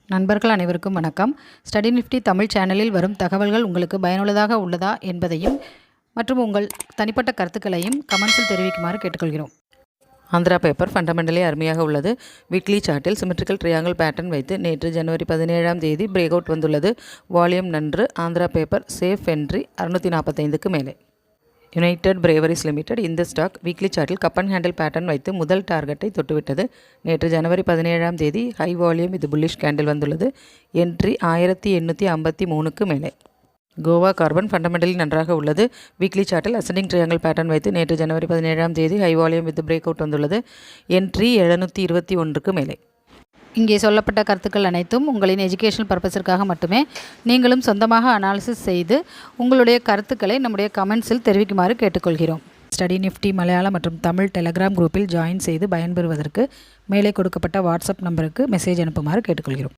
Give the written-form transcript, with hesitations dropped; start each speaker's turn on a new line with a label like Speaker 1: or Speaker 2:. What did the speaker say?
Speaker 1: நண்பர்கள் அனைவருக்கும் வணக்கம். ஸ்டடி நிஃப்டி தமிழ் சேனலில் வரும் தகவல்கள் உங்களுக்கு பயனுள்ளதாக உள்ளதா என்பதையும் மற்றும் உங்கள் தனிப்பட்ட கருத்துக்களையும் கமெண்ட்ஸில் தெரிவிக்குமாறு கேட்டுக்கொள்கிறோம். ஆந்திரா பேப்பர் ஃபண்டமெண்டலி அருமையாக உள்ளது. வீக்லி சார்ட்டில் சிமெட்ரிக்கல் ட்ரையாங்கிள் பேட்டர்ன் வைத்து நேற்று ஜனவரி 17 பிரேக் அவுட் வந்துள்ளது. வால்யூம் நன்று. ஆந்திரா பேப்பர் சேஃப் என்ட்ரி 645க்கு மேலே. யுனைடெட் பிரேவரிஸ் லிமிடெட் இந்த ஸ்டாக் வீக்லி சார்ட்டில் கப் அண்ட் ஹேண்டில் பேட்டர்ன் வைத்து முதல் டார்கெட்டை தொட்டுவிட்டது. நேற்று ஜனவரி 17 ஹை வால்யூம் இது புல்லிஷ் கேண்டில் வந்துள்ளது. என்ட்ரி 1853க்கு மேலே. கோவா கார்பன் ஃபண்டமெண்டலி நன்றாக உள்ளது. வீக்லி சார்ட்டில் அசெண்டிங் ட்ரையாங்கிள் பேட்டர்ன் வைத்து நேற்று ஜனவரி 17 high volume with break out வந்துள்ளது. என்ட்ரி 721க்கு மேலே. இங்கே சொல்லப்பட்ட கருத்துக்கள் அனைத்தும் உங்களின் எஜுகேஷனல் பர்பஸிற்காக மட்டுமே. நீங்களும் சொந்தமாக அனாலிசிஸ் செய்து உங்களுடைய கருத்துக்களை நம்முடைய கமெண்ட்ஸில் தெரிவிக்குமாறு கேட்டுக்கொள்கிறோம். ஸ்டடி நிஃப்டி மலையாளம் மற்றும் தமிழ் டெலகிராம் குரூப்பில் ஜாயின் செய்து பயன்பெறுவதற்கு மேலே கொடுக்கப்பட்ட வாட்ஸ்அப் நம்பருக்கு மெசேஜ் அனுப்புமாறு கேட்டுக்கொள்கிறோம்.